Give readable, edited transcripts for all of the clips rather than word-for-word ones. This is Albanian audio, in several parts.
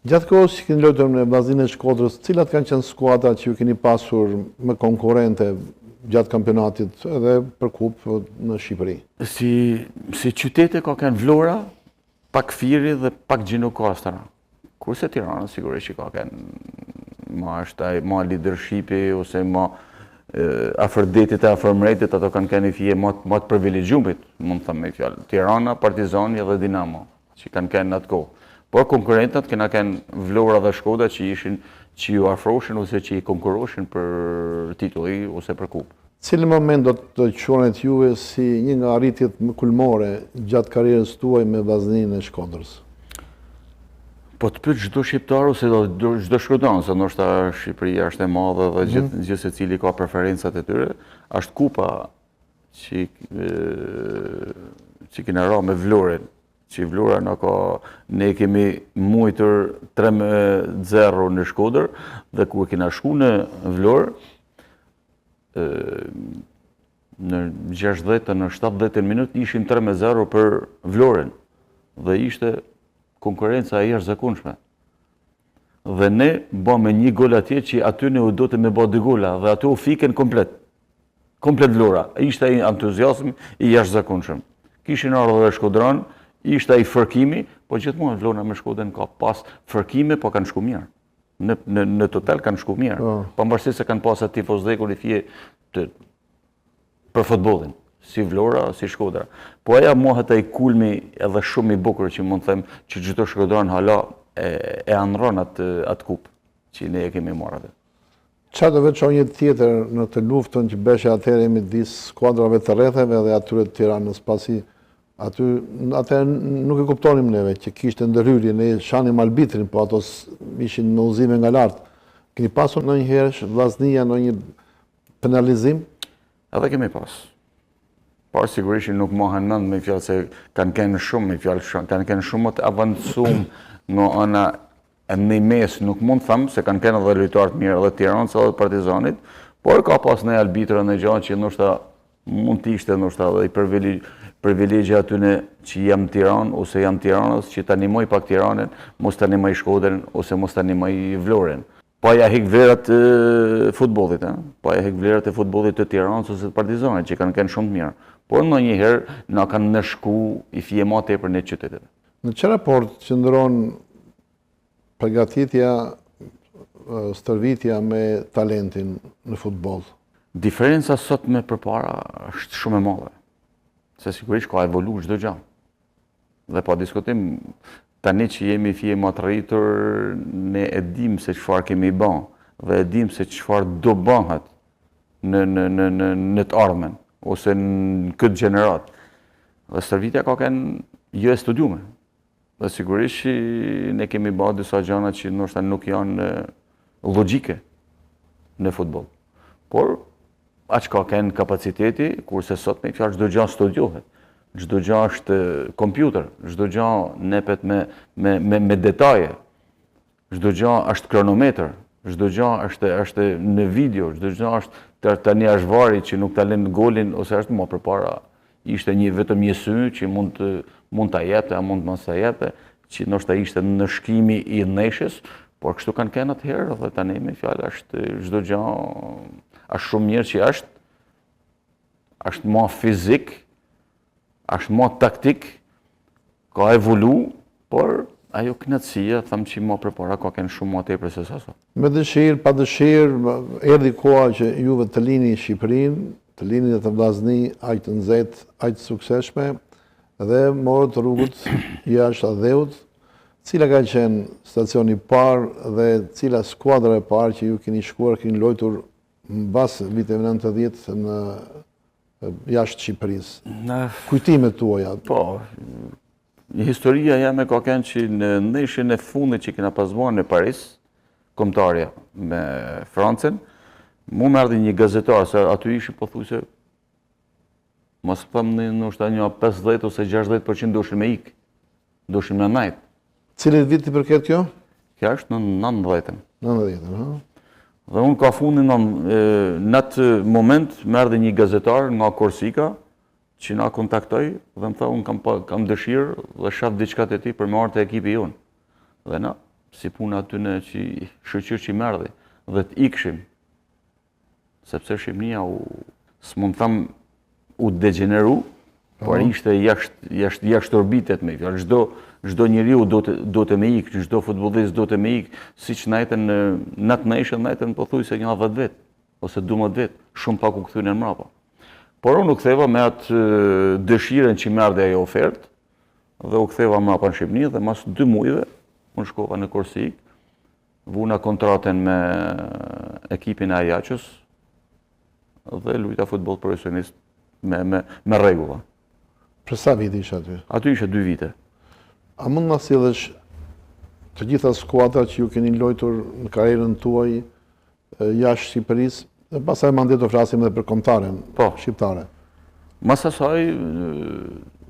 Gjatë kohës që keni luajtur në bazinë e Shkodrës, cilat kanë qenë skuadrat që ju keni pasur me konkurrente gjatë kampionatit edhe për kupë në Shqipëri? Si qytete ka kanë Vlora, pak Firi dhe pak Gjinokastër. Kurse Tirana sigurisht që ka kanë ma leadershipi ose ma afërdetit e afërmretit, ato kanë kanë i fije ma të privilegjumit, mund të thëmë me fjallë. Tirana, Partizani dhe Dinamo, që kanë kanë në atë kohë. Por konkurrentët kena kanë Vlora dhe Shkoda që ju afroshin ose që i konkuroshin për titulli ose për kupë. Cili moment do të quhet juve si një nga arritjet më kulmore gjatë karrierës tuaj me vllazninë e Shkodrës? Po të pyet çdo shqiptar ose çdo shkodran, se ndoshta Shqipëria është e madhe dhe gjithë secili ka preferencat e tyre, është kupa që kena ra me Vlorën. Që Vlora ne kemi mujtur 3-0 në Shkodër dhe kur kena shku në Vlorë, në 60 në 70 minut ishim 3-0 për Vlorën dhe ishte konkurenca e jashtëzakonshme. Dhe ne bëmë një gol atje që aty ne u dote me bë 2 gola dhe aty u fiken komplet Vlora. Ishte ai entuziazm i jashtëzakonshëm. Kishin ardhur dhe Shkodran, ishte ai fërkimi, po gjithmonë Vlora me Shkodën ka pas fërkime, po kanë shku mirë. Në total kanë shku mirë. Pavarësisht se kanë pas atë tifozdekur i fije për futbollin, si Vlora, si Shkodra. Po aja mohet ai kulmi edhe shumë i bukur që mund të them që çdo Shkodran hala e anron atë kupë që ne e kemi marrë atë. Çfarë do veçonje tjetër në të luftën që beshe atëherë midis skuadrave të rrethave dhe atyre të Tiranës, pasi atë nuk e kuptonim neve që kishte ndërhyrje, ne shanim arbitrin, po ato ishin në udhëzime nga lartë. Keni pasur ndonjëherë vllaznia ndonjë penalizim? Edhe kemi pas. Por sigurisht nuk mohen mend me fjalë se kanë kënë shumë me fjalë, kanë kënë shumë të avancuar nga ana e në mes, nuk mund të them se kanë kënë edhe lojtarë të mirë edhe Tiranës edhe Partizanit, por ka pas në arbitra në gjë që ndoshta mund të ishte ndoshta edhe i privilegje atyne që jam Tiranë ose jam Tiranës, që të animoj pak Tiranën, mos të animoj Shkodrën ose mos të animoj Vlorën. Pa ja hek vlerat e futbollit, pa ja hek vlerat e futbollit të Tiranës ose të Partizanit, që kanë kënë shumë të mirë. Por ndonjëherë na kanë nëshku i fije ma tepër në qytetet. Në çfarë raport qëndron përgatitja, stërvitja me talentin në futboll? Diferenca sot me përpara është shumë e madhe. Se sigurisht ka evolu çdo gjë. Dhe pa diskutim, tani që jemi fije më të rritur, ne e dim se çfarë kemi bën dhe e dim se çfarë do bëhet në të ardhmen ose në këtë gjenerat. Dhe stërvitja ka qenë jo e studiuar. Dhe sigurisht ne kemi bërë disa gjëra që ndoshta nuk janë logjike në futboll. Por aq ka kënë kapaciteti, kurse sot me fjalë çdo gjë studiohet. Çdo gjë është kompjuter, çdo gjë nepet me detaje. Çdo gjë është kronometër, çdo gjë është në video, çdo gjë është tani është vari që nuk ta lën golin ose është më përpara ishte vetëm një sy që mund ta jepte, mund mos ta jepte, që ndoshta ishte në shkimi i neshës, por kështu kanë kënë atëherë dhe tani me fjalë është çdo gjë është shumë mirë që është më fizik, është më taktik, ka evolu, por ajo kënaqësia, them që më përpara ka qenë shumë më tepër se sa sot. Me dëshirë, pa dëshirë, erdhi koha që juve të lini Shqipërinë, të lini dhe të vllazni aq të nxehtë, aq të suksesshme, dhe morët rrugët jashtë dheut. Cila ka qenë stacioni i parë dhe cila skuadra e parë që ju keni shkuar, keni luajtur mbas viteve 90 në jashtë Shqipërisë? Kujtimet tuaja? Po, historia jame ka qenë që në ndeshjen e fundit që kena pasur në Paris, kombëtarja me Francën, mu më erdhi një gazetar, se aty ishi pothuajse mos them ndoshta një 50 ose 60% doshin me ikë. Doshin me najt. Cilit vit i përket kjo? Kjo është në 90-ën. 90-ën, ha? Dhe unë ka fundin në atë moment më erdhi një gazetar nga Korsika që na kontaktoi dhe më tha unë kam dëshirë dhe shaf diçka te ti për me ardhur te ekipi jonë. Dhe na, si puna aty në që shoqër që i merdhi dhe të ikshim, sepse Shqipënia s'mund tham u degeneru, por ishte jashtë orbitet me fjalë. Çdo njeriu do të me ikë, çdo futbollist do të me ikë, siç na jetën në atë nation, na jetën pothuajse një 10 vjet ose 12 vjet, shumë pak u kthyen mbrapa. Por unë u ktheva me atë dëshirën që më ardhi ajo ofertë dhe u ktheva mbrapa në Shqipëri dhe mas 2 muajve unë shkova në Korsik, vuna kontratën me ekipin e Ajaxos dhe lujta futboll profesionist me rregulla. Për sa vite isha aty? Aty isha 2 vite. A mund na sjellësh të gjitha skuadrat që ju keni luajtur në karrierën tuaj jashtë Shqipërisë, dhe pastaj mandej do flasim edhe për kombëtaren shqiptare. Mas asaj,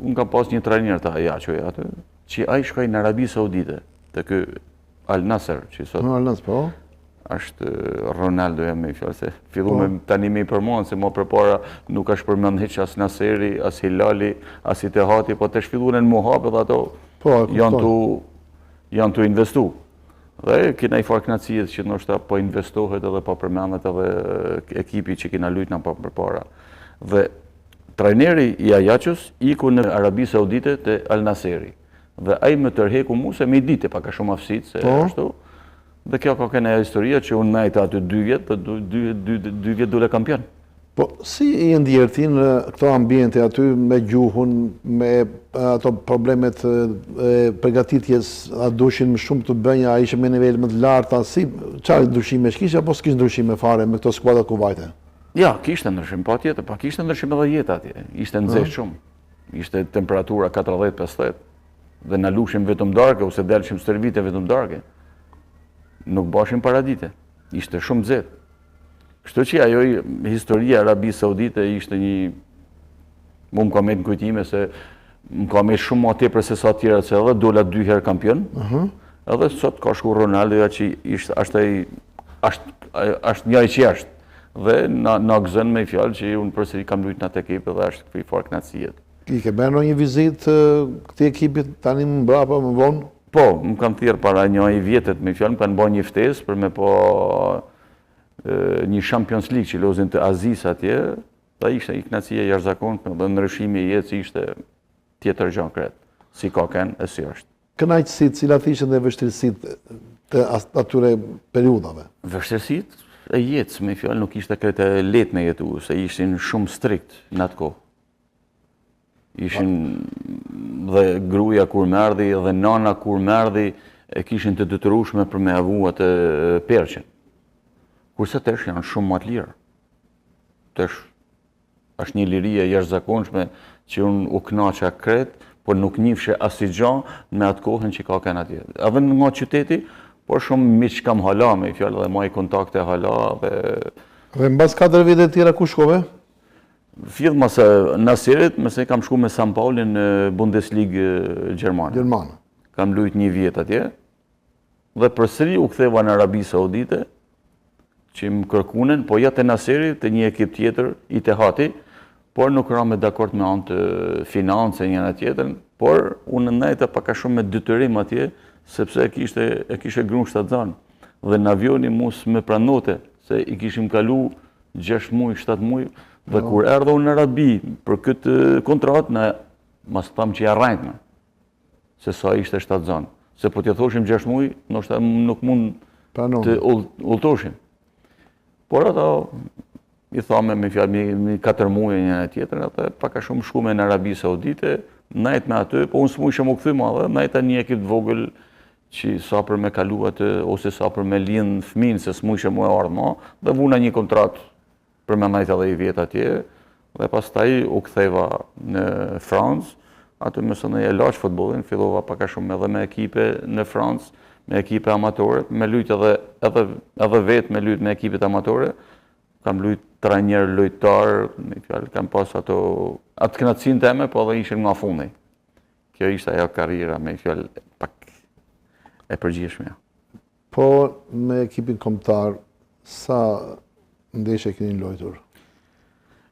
unë kam pas një trajner të Ajaxos aty, që ai shkoi në Arabi Saudite, te ky Al Nassr, që sot. Al Nassr, po. Është Ronaldo jam me fjalë se filluam tani më i përmend se më përpara nuk ka shpërmend hiç as Nasseri, as Hilali, as Ittihadi, po të shfilluan në muhabet ato janë tu investu. Dhe kena i farë kënaqësie që ndoshta po investohet edhe po përmendet edhe ekipi që kena luajtur na përpara. Dhe trajneri i Ajaxos iku në Arabi Saudite te Al Nasseri. Dhe ai më tërheku mua se më i ditë pak a shumë aftësit se ashtu. Dhe kjo ka qenë ajo historia që unë najta aty 2 vjet, dhe 2 vjet dole kampion. Po, si i ndjerë ti në këto ambiente aty me gjuhun, me ato problemet e përgatitjes, a dushin më shumë të bënja, a ishe me nivel më të larta, si çfarë ndryshime kishe, apo s'kish ndryshime fare me këto skuadra ku vajte? Ja, kishte ndryshim, pa tjetër, pa kishte ndryshim edhe jeta atje. Ishte nxehtë shumë. Ishte temperatura 40-50, dhe na lushim vetëm darkë ose delshim stërvite vetëm darkë. Nuk bashim paradite. Ishte shumë nxehtë. Kështu që ajo historia e Arabisë Saudite ishte një më ka me në kujtime se më ka me shumë më tepër se sa tjera se edhe dola 2 herë kampion. Edhe sot ka shku Ronaldo që është një që është. Dhe na gëzën me fjalë që unë përsëri kam luajtur në atë ekip dhe është këtu i farë kënaqësie. I ke bërë një vizitë këtij ekipit tani më mbrapa më vonë? Po, më kam thirrë para një vjetet me fjalë, më kanë bërë një ftesë për me po një Champions League që lozin të Azis atje, dhe ishte i kënaqësia jashtëzakonshme dhe ndryshimi i jetës ishte tjetër gjë krejt, si ka qenë e si është. Kënaqësitë, cilat ishin dhe vështirësitë të atyre periudhave? Vështirësitë e jetës, me fjalë, nuk ishte krejt e lehtë me jetu, se ishin shumë strikt në atë kohë. Ishin dhe gruaja kur më erdhi dhe nana kur më erdhi e kishin të detyrueshme për me avu atë perqen. Kurse tesh janë shumë më të lirë. Tesh është një liri e jashtëzakonshme që unë u kënaqa krejt, por nuk njihshe asnjë gjë me atë kohën që ka qenë atje. Edhe nga qyteti, por shumë miq kam hala me fjalë dhe maj kontakte hala dhe mbas 4 vite tjera ku shkove? Fill mëse Naserit, mëse kam shku me San Paulin në Bundesliga Gjermane. Kam luajt 1 vjet atje dhe përsëri u ktheva në Arabi Saudite që më kërkunen, po ja te Naseri, te një ekip tjetër, Ittihadi, por nuk ra me dakord me anë të finance njëra tjetrën, por unë ndajta pak a shumë me detyrim atje, sepse e kishte gruan shtatzan. Dhe në avioni mos me pranote, se i kishim kalu 6 muaj, 7 muaj, dhe kur erdha unë në Arabi për këtë kontratë, na mas tham që ja rrajtme, se sa ishte shtatzan. Se po t'ja thoshim 6 muaj, ndoshta nuk mund të udhtoshim. Por ata i thame me fjalë me 4 muaj njëra tjetrën, atë pak a shumë shkume në Arabi Saudite, najt me aty, po unë s'mujsha më kthy madhe, najta një ekip të vogël që sa për me kalu atë ose sa për me lind fëmin se s'mujsha më ardh më, dhe vuna një kontratë për me najt edhe i vjet atje, dhe pastaj u ktheva në Francë, aty më sonë e laç futbollin, fillova pak a shumë edhe me ekipe në Francë, me ekipe amatore, me lujt edhe vetë me lujt me ekipet amatore, kam lujt trajner, lojtar, me fjalë, kam pas atë kënaqësinë teme, po edhe ishin nga fundi. Kjo ishte ajo karriera, me fjalë, pak e përgjithshme. Po me ekipin kombëtar, sa ndeshje keni luajtur?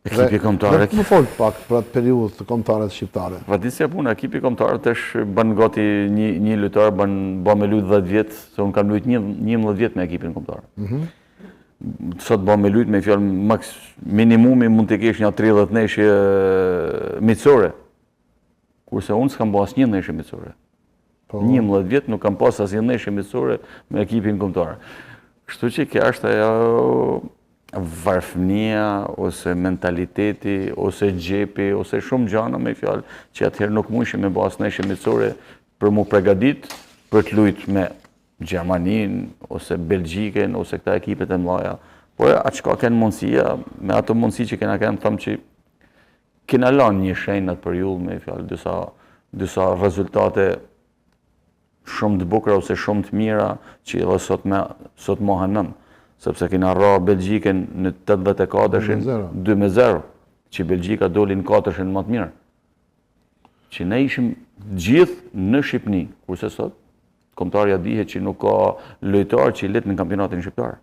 Ekipi kombëtar. Më fol pak për atë periudhë të kombëtarëve shqiptare. Vadisja puna, ekipi kombëtar tash bën gati një lojtar bën me lut 10 vjet, se unë kam luajtur 11 vjet me ekipin kombëtar. Sot bën me lut me fjalë minimumi mund të kesh një 30 neshje miqësore. Kurse unë s'kam bërë asnjë neshje miqësore. 11 vjet nuk kam pas asnjë neshje miqësore me ekipin kombëtar. Kështu që kjo është ajo varfënia, ose mentaliteti, ose gjepi, ose shumë gjana me fjalë që atëherë nuk mundshim me bas neshje miqësore për mu pregadit për të luajtur me Gjermanin, ose Belgjikën, ose këta ekipet e mëdha. Por atë çka kanë mundësia, me ato mundësi që kena kanë, them që kena lanë një shenjë atë periudhë me fjalë disa rezultate shumë të bukura ose shumë të mira që edhe sot mohen. Sepse kena ra Belgjikën në 84-shin 2-0, që Belgjika doli në 4-shin më të mirë. Që ne ishim gjithë në Shqipni, kurse sot kombëtarja dihet që nuk ka lojtar që i let në kampionatin shqiptar.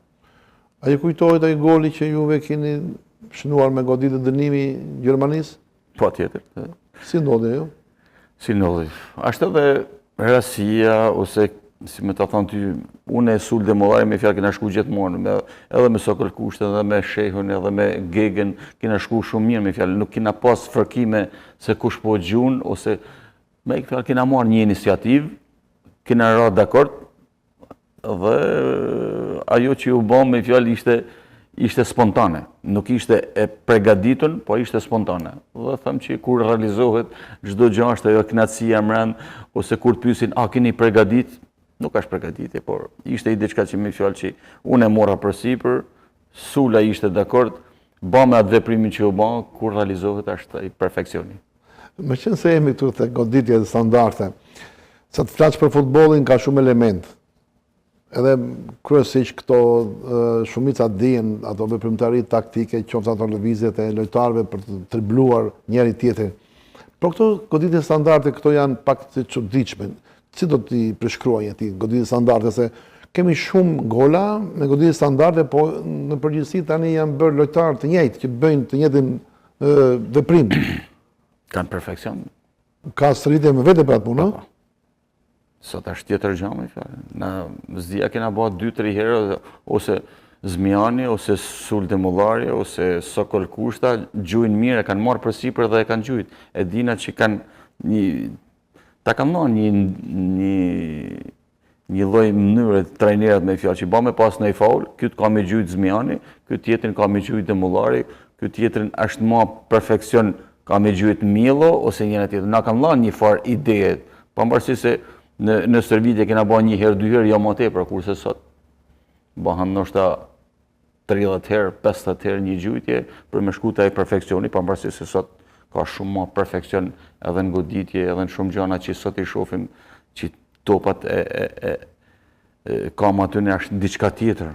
A ju kujtohet ai goli që juve keni shënuar me goditë dënimi Gjermanisë? Patjetër. Si ndodhi ajo? Si ndodhi? Ashtë edhe rasia, ose si me ta thonë ty, unë e sul demollari me fjalë kena shku gjithmonë, edhe me Sokol Kushtin, edhe me Shehun, edhe me Gegën, kena shku shumë mirë me fjalë, nuk kena pas fërkime se kush po gjun, ose me fjalë kena marrë një iniciativë, kena ra dakord, dhe ajo që u bëm me fjalë ishte spontane, nuk ishte e pregaditun, po ishte spontane. Dhe them që kur realizohet çdo gjë është ajo kënaqësia mbrëm, ose kur të pyesin, a keni pregadit? Nuk është pregaditje, por ishte i diçka që me fjalë që unë e mora përsipër, Sula ishte dakord, bëme atë veprimin që u bë, kur realizohet është ai perfeksioni. Me qenë se jemi këtu te goditja dhe standarde, sa të flasë për futbollin ka shumë element. Edhe kryesisht këto shumica dihen ato veprimtari taktike, qoftë ato lëvizjet e lojtarëve për të tribluar njëri tjetrin. Por këto goditje standarde këto janë pak të çuditshme. Si do t'i përshkruaj ati goditje standarde, se kemi shumë gola me goditje standarde, po në përgjithësi tani janë bërë lojtarë të njëjtë që bëjnë të njëjtin veprim. Kanë perfeksion. Ka sëritje me vete për atë punë? Sot është tjetër gjë me fjalë. Na zdia kena bërë 2-3 herë, ose Zmiani, ose Sul Demollari, ose Sokol Kushta, gjujnë mirë, e kanë marrë përsipër dhe e kanë gjujt. E dina që kanë ta kam dhënë një lloj mënyre të trajnerët me fjalë që bëmë pas në faul, këtë ka me gjujt Zmiani, këtë tjetrin ka me gjujt Demollari, këtë tjetrin është më perfeksion ka me gjujt Milo ose njëra tjetër. Na kam dhënë një farë ide, pavarësisht se në stërvitje kena bërë një herë, 2 herë, jo më tepër, kurse sot bëhen ndoshta 30 herë, 50 herë një gjujtje për me shku te ai perfeksioni, pavarësisht se sot ka shumë më perfeksion edhe në goditje, edhe në shumë gjëra që sot i shohim që topat kam aty në është diçka tjetër.